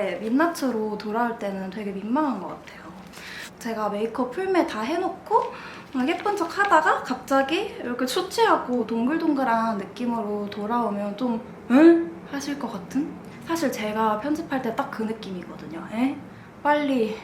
때 민낯으로 돌아올 때는 되게 민망한 것 같아요. 제가 메이크업 풀메 다 해놓고 예쁜 척 하다가 갑자기 이렇게 초췌하고 동글동글한 느낌으로 돌아오면 좀 응? 하실 것 같은? 사실 제가 편집할 때 딱 그 느낌이거든요. 에? 빨리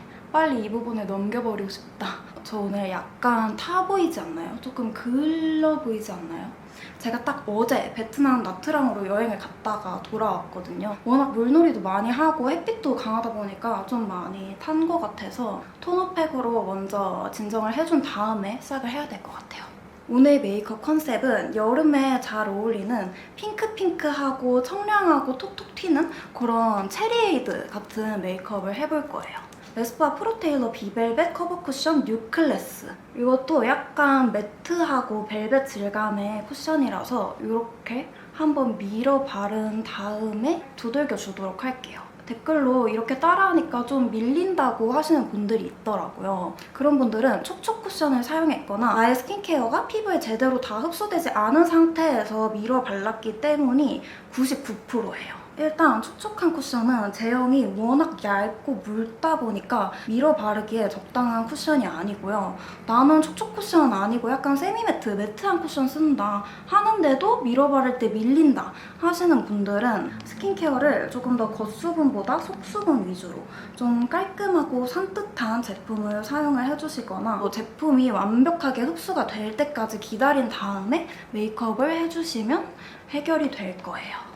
이 부분을 넘겨버리고 싶다. 저 오늘 약간 타 보이지 않나요? 조금 글러 보이지 않나요? 제가 딱 어제 베트남 나트랑으로 여행을 갔다가 돌아왔거든요. 워낙 물놀이도 많이 하고 햇빛도 강하다 보니까 좀 많이 탄 것 같아서 톤업팩으로 먼저 진정을 해준 다음에 시작을 해야 될 것 같아요. 오늘 메이크업 컨셉은 여름에 잘 어울리는 핑크핑크하고 청량하고 톡톡 튀는 그런 체리에이드 같은 메이크업을 해볼 거예요. 에스쁘아 프로테일러 비벨벳 커버 쿠션 뉴클래스. 이것도 약간 매트하고 벨벳 질감의 쿠션이라서 이렇게 한번 밀어 바른 다음에 두들겨주도록 할게요. 댓글로 이렇게 따라하니까 좀 밀린다고 하시는 분들이 있더라고요. 그런 분들은 촉촉 쿠션을 사용했거나 나의 스킨케어가 피부에 제대로 다 흡수되지 않은 상태에서 밀어 발랐기 때문이 99%예요. 일단 촉촉한 쿠션은 제형이 워낙 얇고 묽다 보니까 밀어 바르기에 적당한 쿠션이 아니고요. 나는 촉촉 쿠션 아니고 약간 세미매트, 매트한 쿠션 쓴다 하는데도 밀어 바를 때 밀린다 하시는 분들은 스킨케어를 조금 더 겉수분보다 속수분 위주로 좀 깔끔하고 산뜻한 제품을 사용을 해주시거나 제품이 완벽하게 흡수가 될 때까지 기다린 다음에 메이크업을 해주시면 해결이 될 거예요.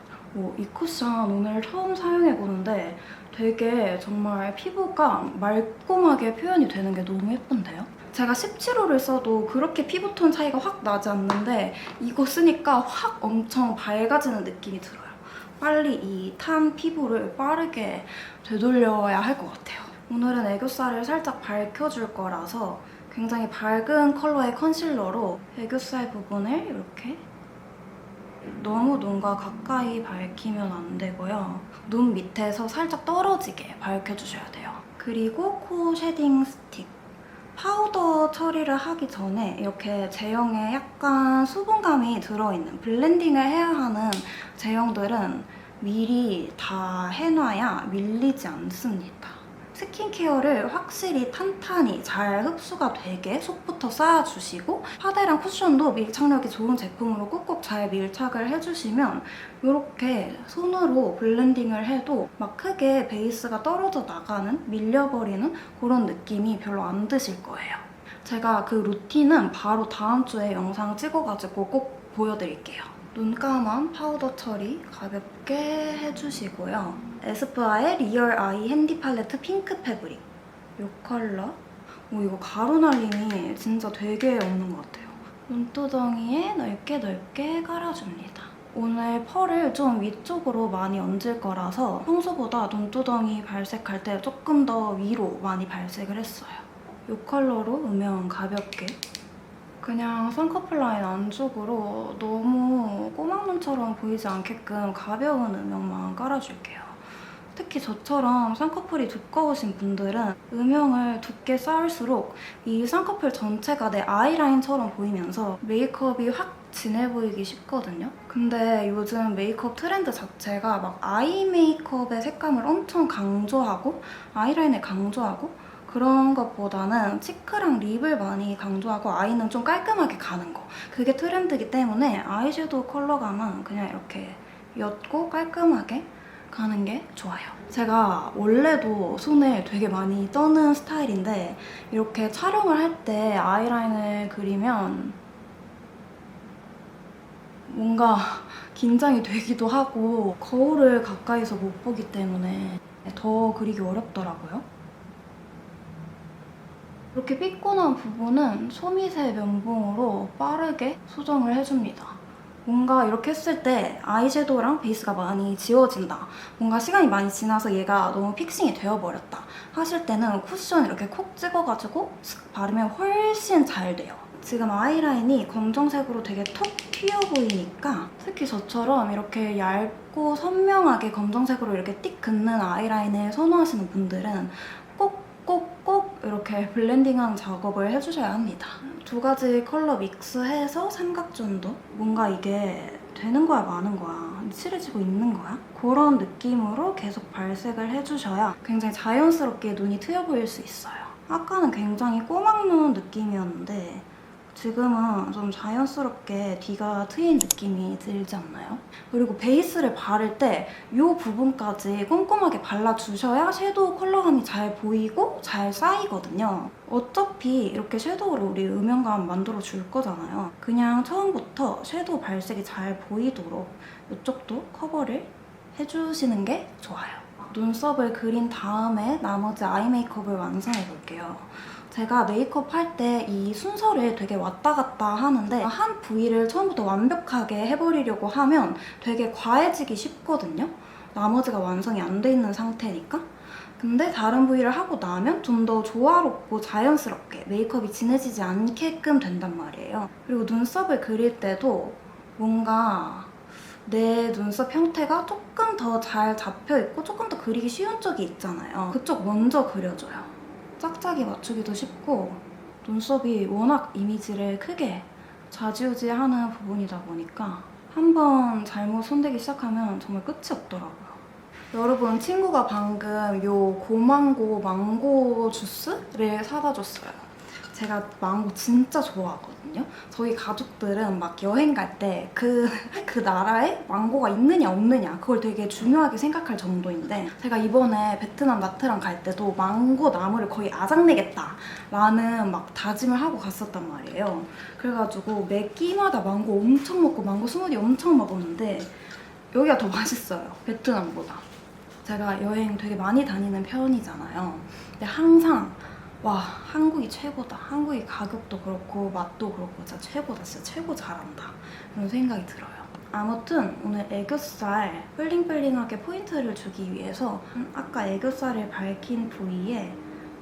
이 쿠션 오늘 처음 사용해보는데 되게 정말 피부가 말끔하게 표현이 되는 게 너무 예쁜데요? 제가 17호를 써도 그렇게 피부톤 차이가 확 나지 않는데 이거 쓰니까 확 엄청 밝아지는 느낌이 들어요. 빨리 이 탄 피부를 빠르게 되돌려야 할 것 같아요. 오늘은 애교살을 살짝 밝혀줄 거라서 굉장히 밝은 컬러의 컨실러로 애교살 부분을 이렇게 너무 눈과 가까이 밝히면 안 되고요. 눈 밑에서 살짝 떨어지게 밝혀주셔야 돼요. 그리고 코 쉐딩 스틱. 파우더 처리를 하기 전에 이렇게 제형에 약간 수분감이 들어있는 블렌딩을 해야 하는 제형들은 미리 다 해놔야 밀리지 않습니다. 스킨케어를 확실히 탄탄히 잘 흡수가 되게 속부터 쌓아주시고 파데랑 쿠션도 밀착력이 좋은 제품으로 꾹꾹 잘 밀착을 해주시면 이렇게 손으로 블렌딩을 해도 막 크게 베이스가 떨어져 나가는, 밀려버리는 그런 느낌이 별로 안 드실 거예요. 제가 그 루틴은 바로 다음 주에 영상 찍어가지고 꼭 보여드릴게요. 눈감아 파우더 처리 가볍게 해주시고요. 에스쁘아의 리얼 아이 핸디 팔레트 핑크 패브릭. 이 컬러. 이거 가루 날림이 진짜 되게 없는 것 같아요. 눈두덩이에 넓게 깔아줍니다. 오늘 펄을 좀 위쪽으로 많이 얹을 거라서 평소보다 눈두덩이 발색할 때 조금 더 위로 많이 발색을 했어요. 이 컬러로 음영 가볍게. 그냥 쌍꺼풀 라인 안쪽으로 너무 꼬막눈처럼 보이지 않게끔 가벼운 음영만 깔아줄게요. 특히 저처럼 쌍꺼풀이 두꺼우신 분들은 음영을 두께 쌓을수록 이 쌍꺼풀 전체가 내 아이라인처럼 보이면서 메이크업이 확 진해 보이기 쉽거든요. 근데 요즘 메이크업 트렌드 자체가 막 아이 메이크업의 색감을 엄청 강조하고 아이라인을 강조하고 그런 것보다는 치크랑 립을 많이 강조하고 아이는 좀 깔끔하게 가는 거. 그게 트렌드이기 때문에 아이섀도우 컬러감은 그냥 이렇게 옅고 깔끔하게 가는 게 좋아요. 제가 원래도 손을 되게 많이 떠는 스타일인데 이렇게 촬영을 할 때 아이라인을 그리면 뭔가 긴장이 되기도 하고 거울을 가까이서 못 보기 때문에 더 그리기 어렵더라고요. 이렇게 삐꼬난 부분은 소미새 면봉으로 빠르게 수정을 해줍니다. 뭔가 이렇게 했을 때 아이섀도우랑 베이스가 많이 지워진다. 뭔가 시간이 많이 지나서 얘가 너무 픽싱이 되어버렸다 하실 때는 쿠션 이렇게 콕 찍어가지고 슥 바르면 훨씬 잘 돼요. 지금 아이라인이 검정색으로 되게 톡 튀어 보이니까 특히 저처럼 이렇게 얇고 선명하게 검정색으로 이렇게 띡 긋는 아이라인을 선호하시는 분들은 꼭 이렇게 블렌딩하는 작업을 해주셔야 합니다. 두 가지 컬러 믹스해서 삼각존도? 뭔가 이게 되는 거야 마는 거야? 칠해지고 있는 거야? 그런 느낌으로 계속 발색을 해주셔야 굉장히 자연스럽게 눈이 트여 보일 수 있어요. 아까는 굉장히 꼬막눈 느낌이었는데 지금은 좀 자연스럽게 뒤가 트인 느낌이 들지 않나요? 그리고 베이스를 바를 때 이 부분까지 꼼꼼하게 발라주셔야 섀도우 컬러감이 잘 보이고 잘 쌓이거든요. 어차피 이렇게 섀도우를 우리 음영감 만들어줄 거잖아요. 그냥 처음부터 섀도우 발색이 잘 보이도록 이쪽도 커버를 해주시는 게 좋아요. 눈썹을 그린 다음에 나머지 아이 메이크업을 완성해볼게요. 제가 메이크업 할 때 이 순서를 되게 왔다 갔다 하는데 한 부위를 처음부터 완벽하게 해버리려고 하면 되게 과해지기 쉽거든요. 나머지가 완성이 안 돼 있는 상태니까. 근데 다른 부위를 하고 나면 좀 더 조화롭고 자연스럽게 메이크업이 진해지지 않게끔 된단 말이에요. 그리고 눈썹을 그릴 때도 뭔가 내 눈썹 형태가 조금 더 잘 잡혀있고 조금 더 그리기 쉬운 쪽이 있잖아요. 그쪽 먼저 그려줘요. 짝짝이 맞추기도 쉽고 눈썹이 워낙 이미지를 크게 좌지우지하는 부분이다 보니까 한번 잘못 손대기 시작하면 정말 끝이 없더라고요. 여러분, 친구가 방금 요 고망고 망고 주스를 사다 줬어요. 제가 망고 진짜 좋아하거든요. 저희 가족들은 막 여행 갈 때 그 나라에 망고가 있느냐 없느냐 그걸 되게 중요하게 생각할 정도인데 제가 이번에 베트남 나트랑 갈 때도 망고 나무를 거의 아작내겠다라는 막 다짐을 하고 갔었단 말이에요. 그래가지고 매 끼마다 망고 엄청 먹고 망고 스무디 엄청 먹었는데 여기가 더 맛있어요, 베트남보다. 제가 여행 되게 많이 다니는 편이잖아요. 근데 항상 와, 한국이 최고다. 한국이 가격도 그렇고 맛도 그렇고 진짜 최고다. 진짜 최고 잘한다. 이런 생각이 들어요. 아무튼 오늘 애교살 블링블링하게 포인트를 주기 위해서 아까 애교살을 밝힌 부위에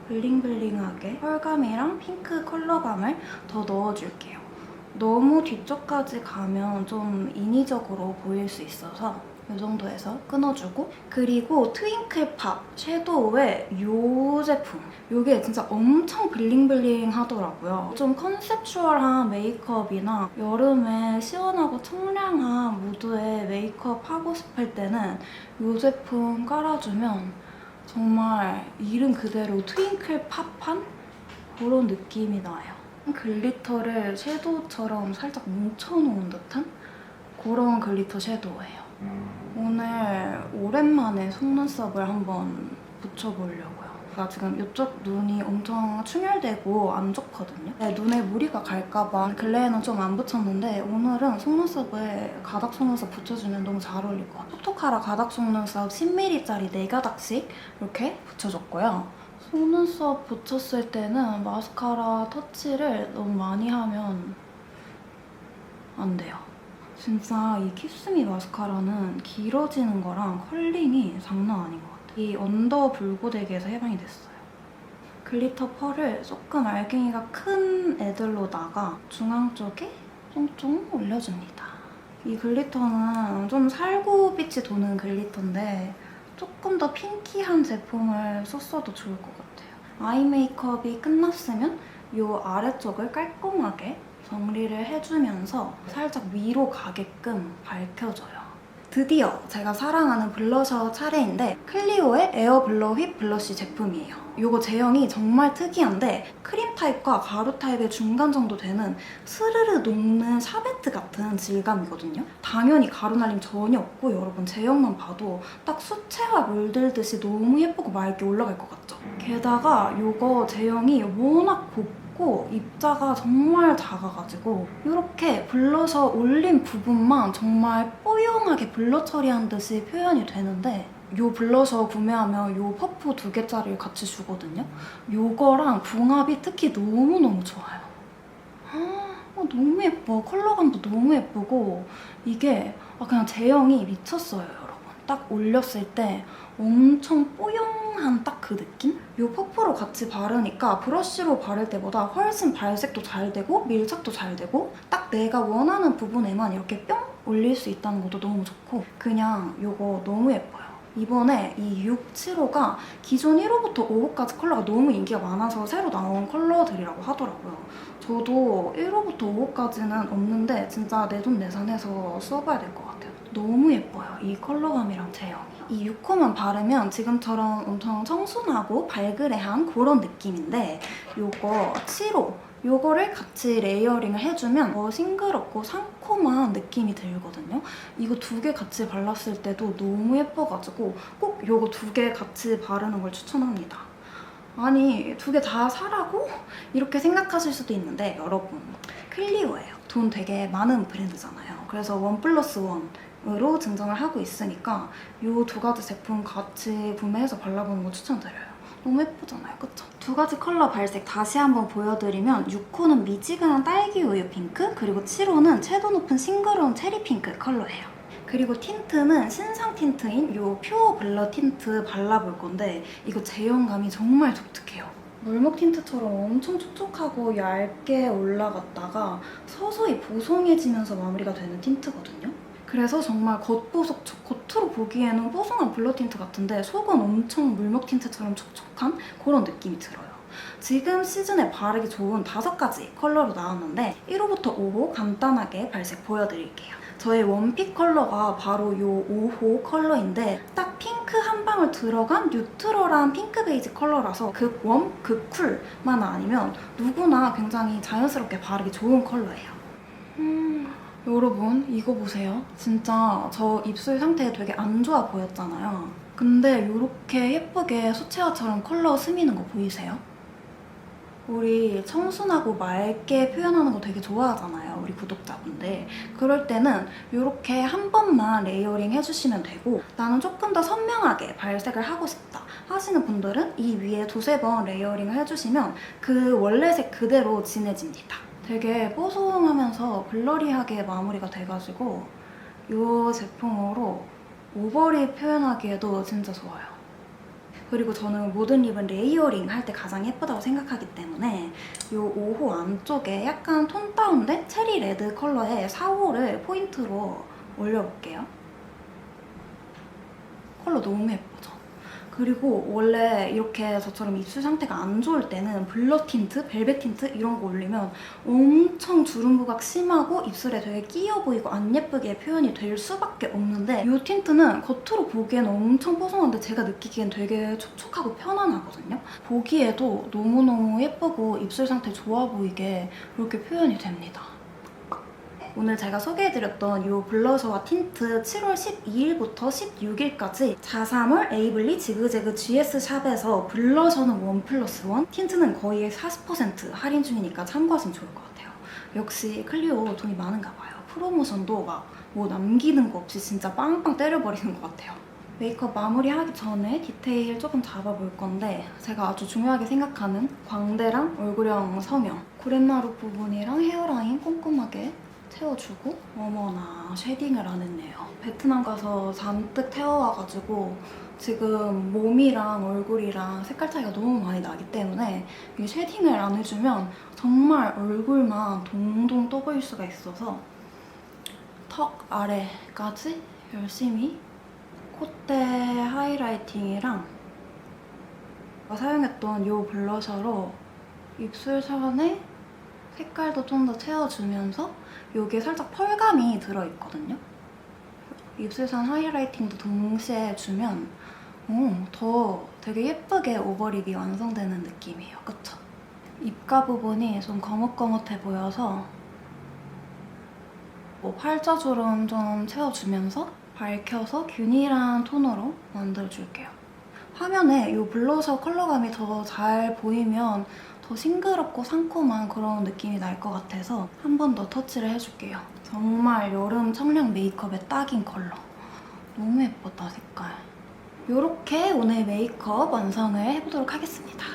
블링블링하게 펄감이랑 핑크 컬러감을 더 넣어줄게요. 너무 뒤쪽까지 가면 좀 인위적으로 보일 수 있어서 이 정도에서 끊어주고, 그리고 트윙클 팝 섀도우의 이 제품, 이게 진짜 엄청 블링블링 하더라고요. 좀 컨셉추얼한 메이크업이나 여름에 시원하고 청량한 무드의 메이크업 하고 싶을 때는 이 제품 깔아주면 정말 이름 그대로 트윙클 팝한 그런 느낌이 나요. 글리터를 섀도우처럼 살짝 뭉쳐놓은 듯한 그런 글리터 섀도우예요. 오늘 오랜만에 속눈썹을 한번 붙여보려고요. 제가 지금 이쪽 눈이 엄청 충혈되고 안 좋거든요. 눈에 무리가 갈까봐 근래에는 좀 안 붙였는데 오늘은 속눈썹을 가닥 속눈썹 붙여주면 너무 잘 어울릴 것 같아요. 톡톡하라 가닥 속눈썹 10mm짜리 4가닥씩 이렇게 붙여줬고요. 속눈썹 붙였을 때는 마스카라 터치를 너무 많이 하면 안 돼요. 진짜 이 키스미 마스카라는 길어지는 거랑 컬링이 장난 아닌 것 같아요. 이 언더 불고데기에서 해방이 됐어요. 글리터 펄을 조금 알갱이가 큰 애들로다가 중앙 쪽에 쫑쫑 올려줍니다. 이 글리터는 좀 살구빛이 도는 글리터인데 조금 더 핑키한 제품을 썼어도 좋을 것 같아요. 아이 메이크업이 끝났으면 이 아래쪽을 깔끔하게 정리를 해주면서 살짝 위로 가게끔 밝혀줘요. 드디어 제가 사랑하는 블러셔 차례인데 클리오의 에어 블러 휩 블러쉬 제품이에요. 이거 제형이 정말 특이한데 크림 타입과 가루 타입의 중간 정도 되는 스르르 녹는 샤베트 같은 질감이거든요. 당연히 가루 날림 전혀 없고 여러분 제형만 봐도 딱 수채화 물들듯이 너무 예쁘고 맑게 올라갈 것 같죠? 게다가 이거 제형이 워낙 곱고 입자가 정말 작아가지고 이렇게 블러셔 올린 부분만 정말 뽀용하게 블러 처리한 듯이 표현이 되는데 이 블러셔 구매하면 이 퍼프 2개짜리를 같이 주거든요. 이거랑 궁합이 특히 너무너무 좋아요. 너무 예뻐. 컬러감도 너무 예쁘고 이게 그냥 제형이 미쳤어요, 여러분. 딱 올렸을 때 엄청 뽀용한 딱 그 느낌? 이 퍼프로 같이 바르니까 브러쉬로 바를 때보다 훨씬 발색도 잘 되고 밀착도 잘 되고 딱 내가 원하는 부분에만 이렇게 뿅 올릴 수 있다는 것도 너무 좋고 그냥 이거 너무 예뻐요. 이번에 이 6, 7호가 기존 1호부터 5호까지 컬러가 너무 인기가 많아서 새로 나온 컬러들이라고 하더라고요. 저도 1호부터 5호까지는 없는데 진짜 내돈내산해서 써봐야 될 것 같아요. 너무 예뻐요. 이 컬러감이랑 제형이. 이 6호만 바르면 지금처럼 엄청 청순하고 발그레한 그런 느낌인데 요거 7호 요거를 같이 레이어링을 해주면 더 싱그럽고 상콤한 느낌이 들거든요. 이거 2개 같이 발랐을 때도 너무 예뻐가지고 꼭 요거 2개 같이 바르는 걸 추천합니다. 아니 2개 다 사라고? 이렇게 생각하실 수도 있는데 여러분 클리오예요. 돈 되게 많은 브랜드잖아요. 그래서 1+1으로 증정을 하고 있으니까 이 2가지 제품 같이 구매해서 발라보는 거 추천드려요. 너무 예쁘잖아요, 그쵸? 2가지 컬러 발색 다시 한번 보여드리면 6호는 미지근한 딸기 우유 핑크, 그리고 7호는 채도 높은 싱그러운 체리 핑크 컬러예요. 그리고 틴트는 신상 틴트인 이 퓨어 블러 틴트 발라볼 건데 이거 제형감이 정말 독특해요. 물먹 틴트처럼 엄청 촉촉하고 얇게 올라갔다가 서서히 보송해지면서 마무리가 되는 틴트거든요. 그래서 정말 겉으로 보기에는 뽀송한 블러 틴트 같은데 속은 엄청 물먹 틴트처럼 촉촉한 그런 느낌이 들어요. 지금 시즌에 바르기 좋은 5가지 컬러로 나왔는데 1호부터 5호 간단하게 발색 보여드릴게요. 저의 원픽 컬러가 바로 이 5호 컬러인데 딱 핑크 한 방울 들어간 뉴트럴한 핑크 베이지 컬러라서 극웜, 극쿨만 아니면 누구나 굉장히 자연스럽게 바르기 좋은 컬러예요. 여러분 이거 보세요. 진짜 저 입술 상태 되게 안 좋아 보였잖아요. 근데 이렇게 예쁘게 수채화처럼 컬러 스미는 거 보이세요? 우리 청순하고 맑게 표현하는 거 되게 좋아하잖아요, 우리 구독자분들. 그럴 때는 이렇게 한 번만 레이어링 해주시면 되고 나는 조금 더 선명하게 발색을 하고 싶다 하시는 분들은 이 위에 2~3번 레이어링을 해주시면 그 원래 색 그대로 진해집니다. 되게 뽀송하면서 블러리하게 마무리가 돼가지고 이 제품으로 오버립 표현하기에도 진짜 좋아요. 그리고 저는 모든 립은 레이어링 할 때 가장 예쁘다고 생각하기 때문에 이 5호 안쪽에 약간 톤 다운된 체리 레드 컬러의 4호를 포인트로 올려볼게요. 컬러 너무 예쁘죠? 그리고 원래 이렇게 저처럼 입술 상태가 안 좋을 때는 블러 틴트, 벨벳 틴트 이런 거 올리면 엄청 주름 부각 심하고 입술에 되게 끼어 보이고 안 예쁘게 표현이 될 수밖에 없는데 이 틴트는 겉으로 보기에는 엄청 뽀송한데 제가 느끼기엔 되게 촉촉하고 편안하거든요. 보기에도 너무너무 예쁘고 입술 상태 좋아 보이게 이렇게 표현이 됩니다. 오늘 제가 소개해드렸던 이 블러셔와 틴트 7월 12일부터 16일까지 자사몰, 에이블리, 지그재그 GS샵에서 블러셔는 1+1, 틴트는 거의 40% 할인 중이니까 참고하시면 좋을 것 같아요. 역시 클리오 돈이 많은가 봐요. 프로모션도 막 뭐 남기는 거 없이 진짜 빵빵 때려버리는 것 같아요. 메이크업 마무리하기 전에 디테일 조금 잡아볼 건데 제가 아주 중요하게 생각하는 광대랑 얼굴형 성형, 구렛나루 부분이랑 헤어라인 꼼꼼하게 채워주고 어머나 쉐딩을 안 했네요. 베트남 가서 잔뜩 태워와가지고 지금 몸이랑 얼굴이랑 색깔 차이가 너무 많이 나기 때문에 이 쉐딩을 안 해주면 정말 얼굴만 동동 떠 보일 수가 있어서 턱 아래까지 열심히 콧대 하이라이팅이랑 사용했던 이 블러셔로 입술선에 색깔도 좀 더 채워주면서 여기에 살짝 펄감이 들어있거든요. 입술선 하이라이팅도 동시에 주면 더 되게 예쁘게 오버립이 완성되는 느낌이에요. 그쵸? 입가 부분이 좀 거뭇거뭇해 보여서 팔자주름 좀 채워주면서 밝혀서 균일한 톤으로 만들어줄게요. 화면에 이 블러셔 컬러감이 더 잘 보이면 더 싱그럽고 상콤한 그런 느낌이 날 것 같아서 한 번 더 터치를 해줄게요. 정말 여름 청량 메이크업에 딱인 컬러. 너무 예쁘다, 색깔. 이렇게 오늘 메이크업 완성을 해보도록 하겠습니다.